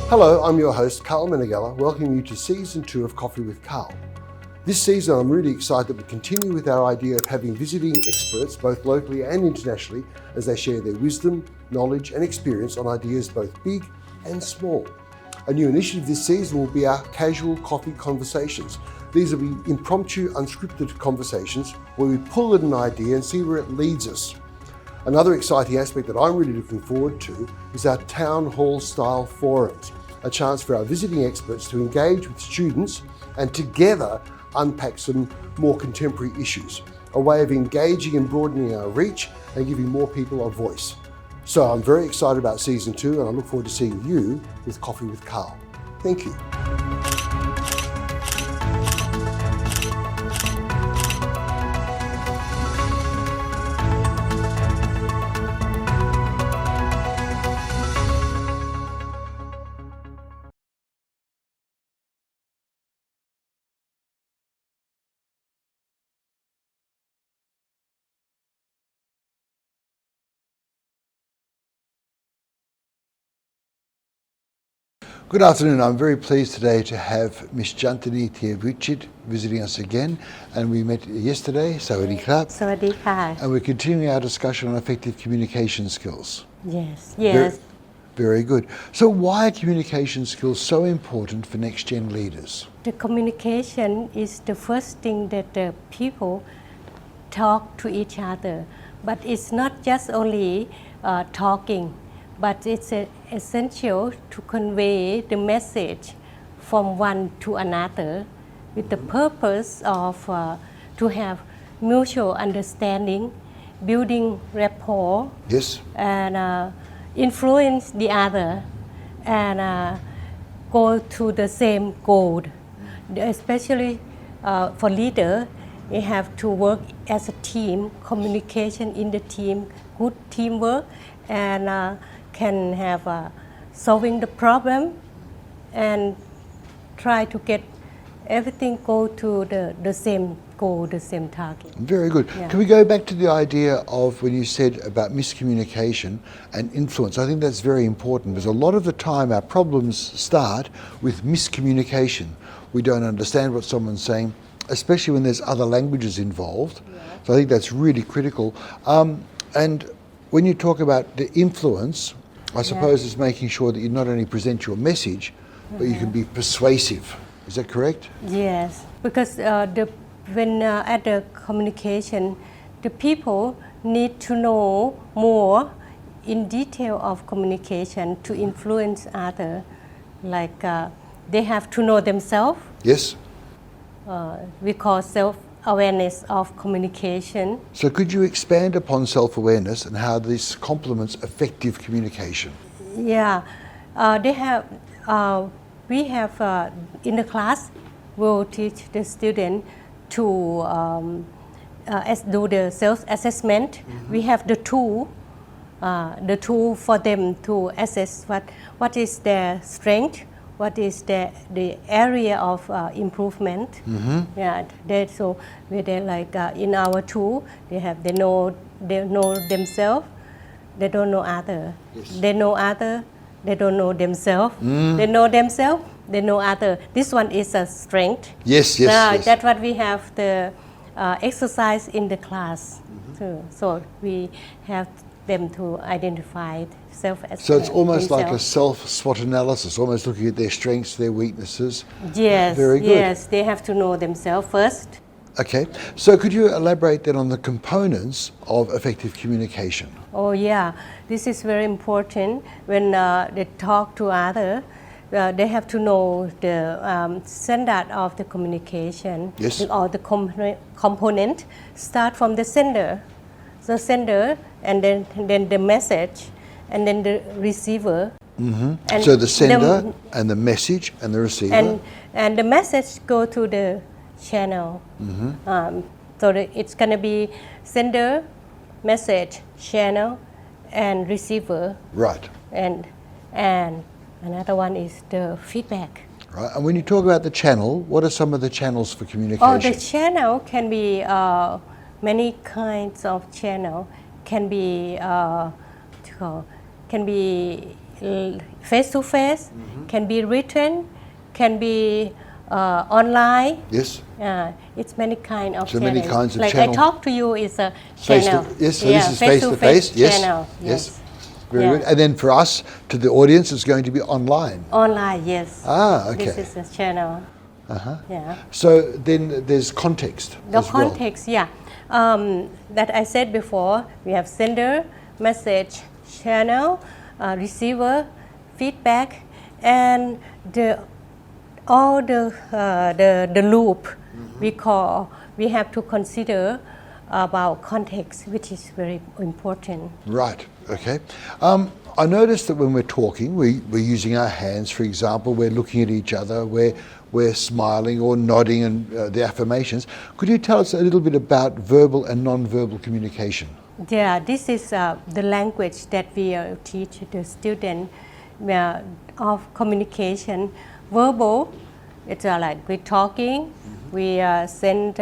Hello, I'm your host, Karl Meneghella, welcoming you to Season 2 of Coffee with Karl. This season, I'm really excited that we continue with our idea of having visiting experts, both locally and internationally, as they share their wisdom, knowledge, and experience on ideas both big and small. A new initiative this season will be our casual coffee conversations. These will be impromptu, unscripted conversations where we pull at an idea and see where it leads us. Another exciting aspect that I'm really looking forward to is our town hall style forums, a chance for our visiting experts to engage with students and together unpack some more contemporary issues, a way of engaging and broadening our reach and giving more people a voice. So I'm very excited about Season 2 and I look forward to seeing you with Coffee with Karl. Thank you. Good afternoon. I'm very pleased today to have Ms. Jantini Tiavuchit visiting us again, and we met yesterday. Sawadee krap. Sawadee krap. And we're continuing our discussion on effective communication skills. Yes. Very good. So why are communication skills so important for next-gen leaders? The communication is the first thing that the people talk to each other, but it's not just only talking, but it's essential to convey the message from one to another with the purpose of to have mutual understanding, building rapport, Yes. and influence the other, and go to the same goal. Especially for leader, you have to work as a team, communication in the team, good teamwork, and can have solving the problem and try to get everything go to the same goal, the same target. Very good. Yeah. Can we go back to the idea of when you said about miscommunication and influence? I think that's very important because a lot of the time our problems start with miscommunication. We don't understand what someone's saying, especially when there's other languages involved. Yeah. So I think that's really critical. And when you talk about the influence, I suppose it's making sure that you not only present your message, but you can be persuasive. Is that correct? Yes, because when at the communication, the people need to know more in detail of communication to influence others. Like they have to know themselves. Yes. We call self-awareness of communication. So could you expand upon self-awareness and how this complements effective communication? Yeah, we have in the class, we'll teach the student to do the self-assessment. Mm-hmm. We have the tool for them to assess what is their strength, what is the area of improvement. Mm-hmm. Yeah, so they like in our tool, they know themselves, they don't know other. Yes. They know other, they don't know themselves. Mm. They know themselves, they know other. This one is a strength. Yes. That's what we have the exercise in the class. Mm-hmm. too. So we have them to identify self-assessment. So it's almost like a self-SWOT analysis, almost looking at their strengths, their weaknesses. Yes. Very good. Yes, they have to know themselves first. Okay, so could you elaborate then on the components of effective communication? Oh yeah, this is very important. When they talk to others, they have to know the standard of the communication. Yes. Or the component start from the sender. The sender, and then the message, and then the receiver. Mm-hmm. And so the sender and the message and the receiver. And the message go to the channel. Mm-hmm. So it's going to be sender, message, channel, and receiver. Right. And another one is the feedback. Right. And when you talk about the channel, what are some of the channels for communication? Oh, the channel can be many kinds of channel. Can be face to face, can be written, can be online. Yes. It's many kind of So many kinds of like channel. I talk to you is a Face channel. to, yes, so this is face to face. Yes. Channel. Yes. Very good. And then for us, to the audience, it's going to be online. Online, yes. Okay. This is a channel. Yeah. So then there's context. The as well. context, yeah. That I said before, we have sender, message, channel, receiver, feedback, and all the loop we have to consider about context, which is very important. Right. Okay. I noticed that when we're talking, we're using our hands, for example, we're looking at each other, we're smiling or nodding and the affirmations. Could you tell us a little bit about verbal and non-verbal communication? Yeah, this is the language that we teach the student of communication. Verbal, it's like we're talking, we send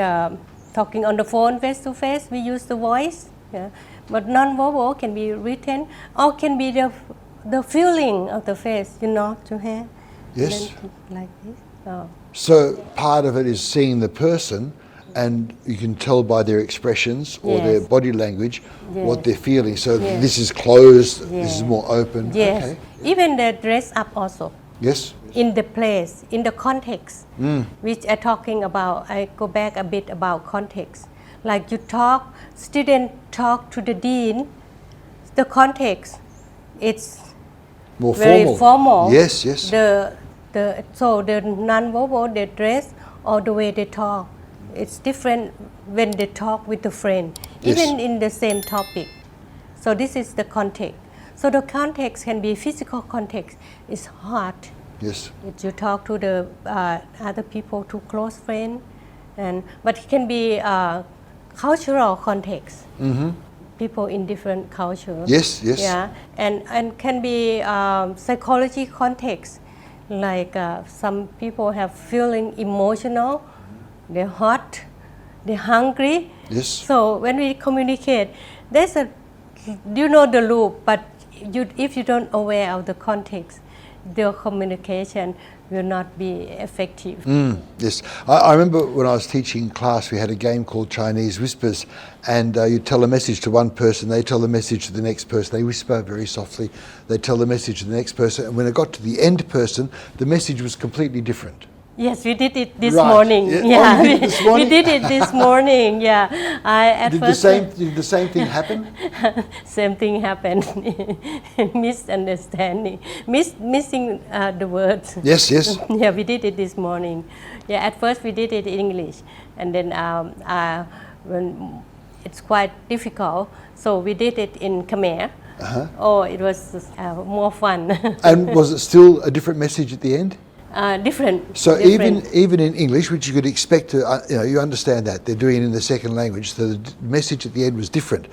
talking on the phone face to face, we use the voice. Yeah. But non-verbal can be written or can be the feeling of the face, you know, to have. Yes. Like this. Oh. So part of it is seeing the person, and you can tell by their expressions or their body language what they're feeling. So this is closed, this is more open. Yes. Okay. Even the dress up also. Yes. In the place, in the context, which I'm talking about, I go back a bit about context. Like you talk, student talk to the dean, the context, it's More very formal. Yes, yes. So the non-verbal, the dress or the way they talk, it's different when they talk with a friend, even in the same topic. So this is the context. So the context can be physical context. It's hard. Yes. You talk to the other people, to close friends, but it can be cultural context. People in different cultures. Yes, yes. Yeah, and can be psychology context. Like some people have feeling emotional, they're hot, they're hungry. Yes. So when we communicate, there's you know the loop, but if you don't aware of the context, the communication will not be effective. Yes. I remember when I was teaching class, we had a game called Chinese Whispers, and you tell a message to one person, they tell the message to the next person, they whisper very softly, they tell the message to the next person, and when it got to the end person, the message was completely different. Yes, we did it this morning. Yeah, oh, you did it this morning? We did it this morning. Yeah, Did the same thing happen? Same thing happened. Misunderstanding, missing the words. Yes, yes. Yeah, we did it this morning. Yeah, at first we did it in English, and then when it's quite difficult, so we did it in Khmer. Oh, it was more fun. And was it still a different message at the end? Different. So different. even in English, which you could expect to, you understand that they're doing it in the second language, so the message at the end was different.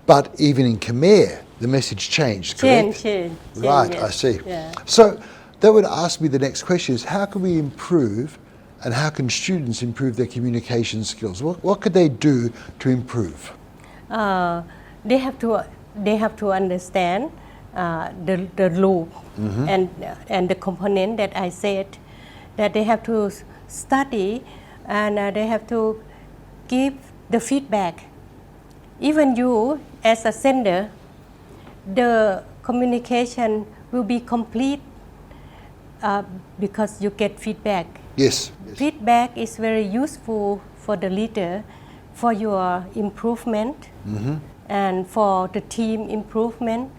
But even in Khmer, the message changed, correct? Change, right, yes. I see. Yeah. So that would ask me the next question is, how can we improve and how can students improve their communication skills? What could they do to improve? They have to understand the loop and the component that I said, that they have to study and they have to give the feedback. Even you as a sender, the communication will be complete because you get feedback. Yes. Feedback is very useful for the leader, for your improvement and for the team improvement.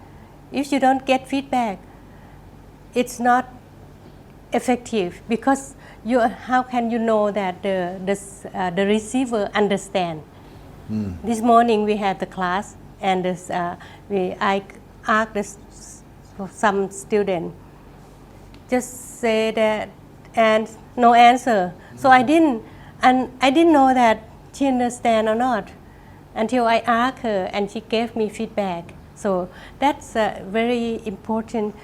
If you don't get feedback, it's not effective because how can you know that the receiver understand? This morning we had the class and I asked some student just say that and no answer. So I didn't know that she understand or not until I asked her and she gave me feedback. So that's very important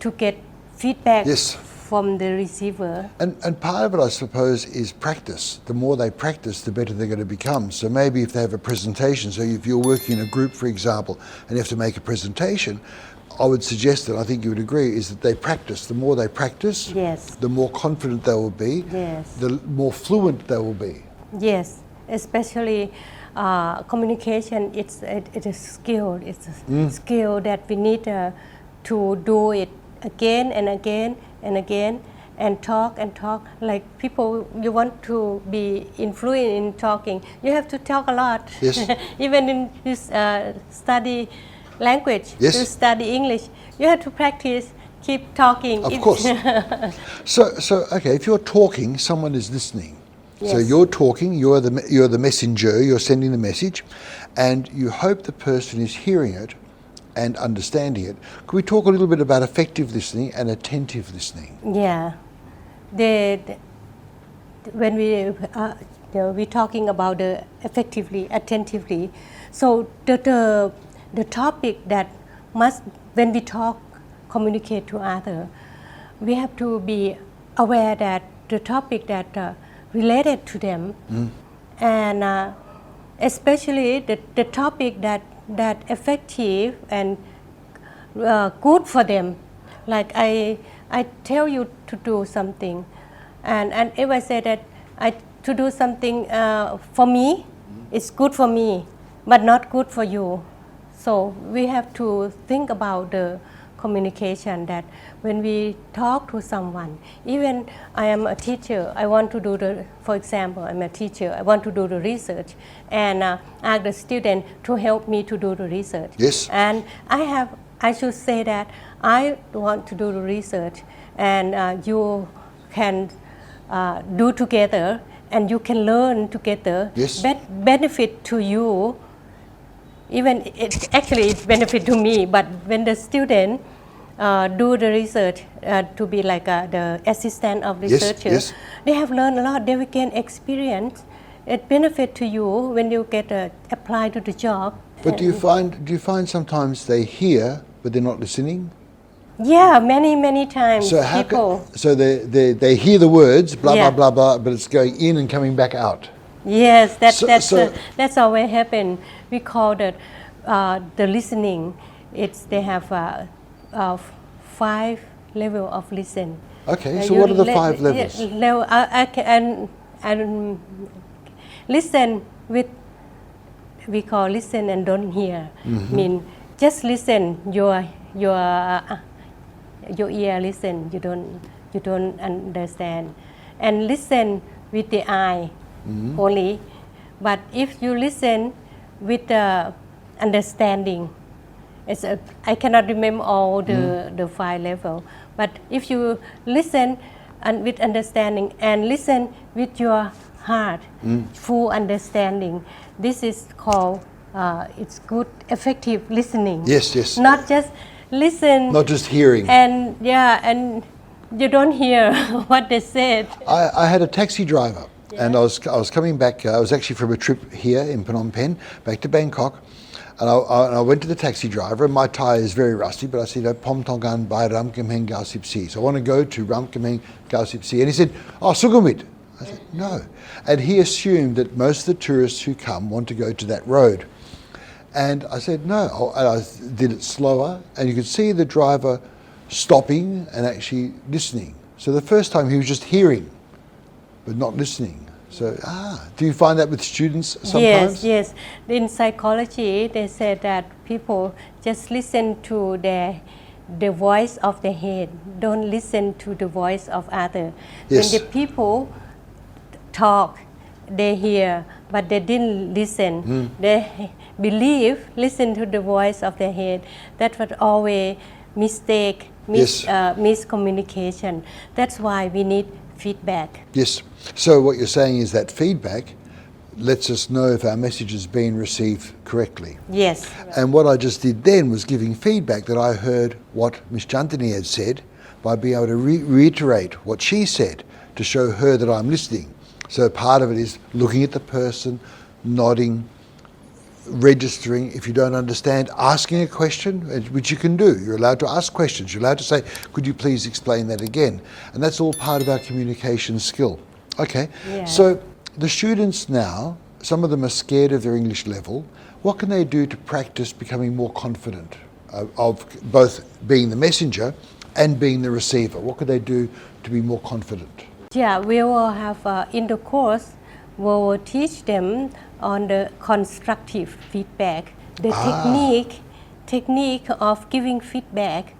to get feedback from the receiver. And part of it, I suppose, is practice. The more they practice, the better they're going to become. So maybe if they have a presentation, so if you're working in a group, for example, and you have to make a presentation, I would suggest that, I think you would agree, is that they practice. The more they practice, Yes. the more confident they will be, Yes. the more fluent they will be. Yes, especially communication. It's a skill. It's a skill that we need to do it again and again and again, and talk and talk. Like people, you want to be influent in talking, you have to talk a lot. Yes. Even in this study language, Yes. to study English, you have to practice. Keep talking. Of course. So okay, if you're talking, someone is listening. So Yes. you're talking, you're the messenger, you're sending the message, and you hope the person is hearing it and understanding it. Could we talk a little bit about effective listening and attentive listening? Yeah, when we're talking about the effectively, attentively. So the topic that must, when we talk, communicate to other, we have to be aware that the topic that related to them, and especially the topic that effective and good for them. Like I tell you to do something, and if I say that to do something for me, it's good for me, but not good for you. So we have to think about the communication, that when we talk to someone, even I am a teacher, I want to do for example, I'm a teacher, I want to do the research, and ask the student to help me to do the research. Yes. And I should say that I want to do the research, and you can do together, and you can learn together. Yes. Benefit to you. Even it's benefit to me, but when the student do the research to be like the assistant of researcher, yes. They have learned a lot. They will gain experience. It benefit to you when you get apply to the job. But do you find sometimes they hear but they're not listening? Yeah, many times. So how people. so they hear the words blah Yeah. blah blah blah, but it's going in and coming back out. Yes, So- that's always happen. We call that the listening. They have 5 level of listen. Okay, so what are the 5 levels? I can listen with, we call listen and don't hear. Mean just listen. Your ear listen. You don't understand, and listen with the eye only. But if you listen with the understanding, I cannot remember all the 5 level. But if you listen and with understanding, and listen with your heart, full understanding, this is called it's good, effective listening. Yes, yes. Not just listen. Not just hearing. And and you don't hear what they said. I had a taxi driver, and I was coming back. I was actually from a trip here in Phnom Penh, back to Bangkok, and I went to the taxi driver, and my tyre is very rusty, but I said, Pom Tongan by Ram Kemheng Gao Sip Si. So I want to go to Ram Kemheng Gao Sip Si. And he said, oh, Sukhumvit. I said, no. And he assumed that most of the tourists who come want to go to that road. And I said, no. And I did it slower, and you could see the driver stopping and actually listening. So the first time he was just hearing, but not listening. So, do you find that with students sometimes? Yes. In psychology, they said that people just listen to the voice of the head, don't listen to the voice of other. Yes. When the people talk, they hear, but they didn't listen. They listen to the voice of the head. That was always mistake, miscommunication. That's why we need feedback. Yes. So what you're saying is that feedback lets us know if our message has been received correctly. Yes. And what I just did then was giving feedback that I heard what Ms. Jantini had said by being able to reiterate what she said to show her that I'm listening. So part of it is looking at the person, nodding, registering. If you don't understand, asking a question, which you can do. You're allowed to ask questions. You're allowed to say, could you please explain that again? And that's all part of our communication skill. Okay, Yeah. So the students now, some of them are scared of their English level. What can they do to practice becoming more confident of both being the messenger and being the receiver? What could they do to be more confident? Yeah, we will have in the course, we will teach them on the constructive feedback, the technique of giving feedback,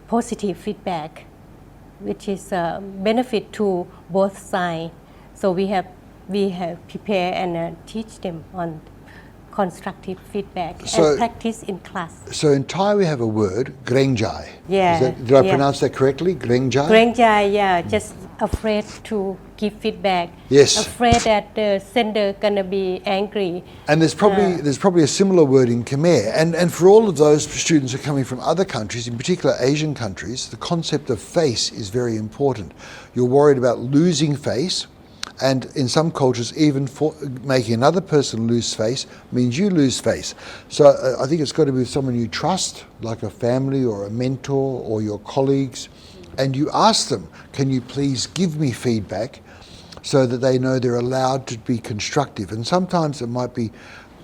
positive feedback, which is a benefit to both sides. So we have prepared and teach them on constructive feedback and practice in class. So in Thai we have a word, grengjai. Yeah. Did I pronounce that correctly? Grengjai? Grengjai, yeah, just afraid to give feedback. Yes. Afraid that the sender gonna be angry. And there's probably a similar word in Khmer. And for all of those students who are coming from other countries, in particular Asian countries, the concept of face is very important. You're worried about losing face, and in some cultures, even making another person lose face means you lose face. So I think it's got to be with someone you trust, like a family or a mentor or your colleagues, and you ask them, can you please give me feedback, so that they know they're allowed to be constructive. And sometimes it might be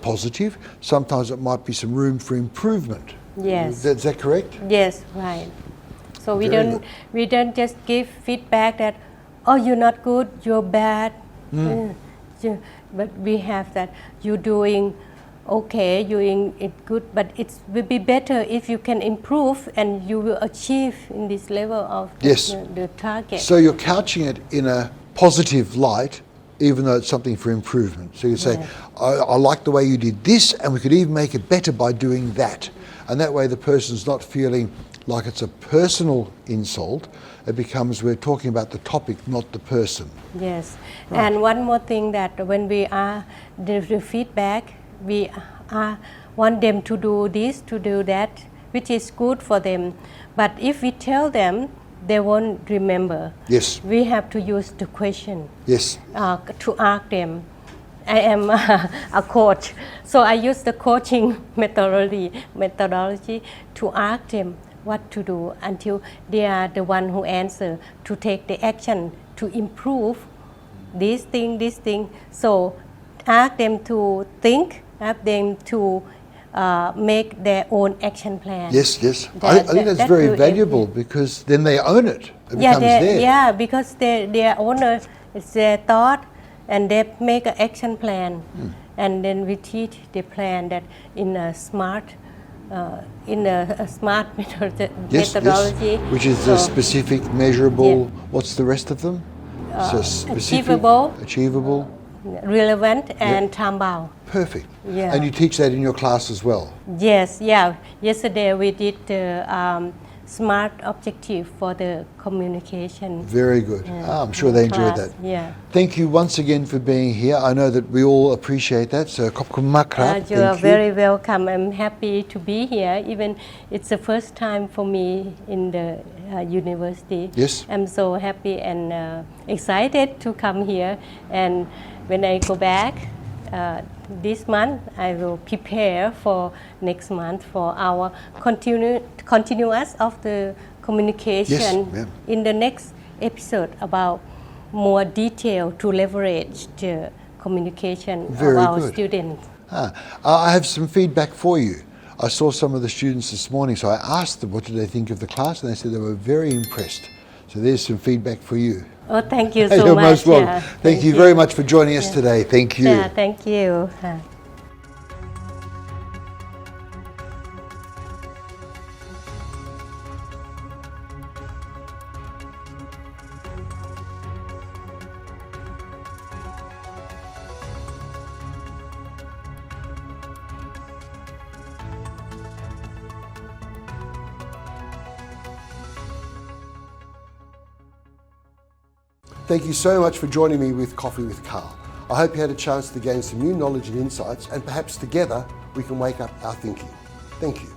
positive, sometimes it might be some room for improvement. Yes. Is that correct? Yes, right. So we don't just give feedback that, oh, you're not good, you're bad. But we have that you're doing okay, you're doing it good, but it will be better if you can improve and you will achieve in this level of the target. So you're couching it in a positive light, even though it's something for improvement. So you say, I like the way you did this, and we could even make it better by doing that. And that way the person's not feeling like it's a personal insult. It becomes, we're talking about the topic, not the person. Yes. Right. And one more thing, that when we are the feedback, we want them to do this, to do that, which is good for them. But if we tell them, they won't remember. Yes. We have to use the question. Yes. To ask them. I am a coach, so I use the coaching methodology to ask them what to do until they are the one who answer, to take the action to improve this thing. So ask them to think, ask them to make their own action plan. Yes. I think that's very valuable, because then they own it. It becomes theirs. Yeah, because their owner, it's their thought, and they make an action plan. And then we teach the plan that in a smart methodology. Which is the specific, measurable, what's the rest of them? So specific, achievable, relevant, and time-bound. Perfect. Yeah. And you teach that in your class as well? Yes, yeah. Yesterday we did the SMART objective for the communication. Very good. I'm sure they enjoyed that. Yeah. Thank you once again for being here. I know that we all appreciate that. So, khop khun mak krap. You are very welcome. I'm happy to be here. Even it's the first time for me in the university. Yes. I'm so happy and excited to come here. And when I go back this month, I will prepare for next month for our continuous of the communication in the next episode, about more detail to leverage the communication of our students. I have some feedback for you. I saw some of the students this morning, so I asked them what did they think of the class, and they said they were very impressed. So there's some feedback for you. Oh, thank you so much. You're most welcome. Thank you very much for joining us today. Thank you. Yeah, thank you. Thank you so much for joining me with Coffee with Karl. I hope you had a chance to gain some new knowledge and insights, and perhaps together we can wake up our thinking. Thank you.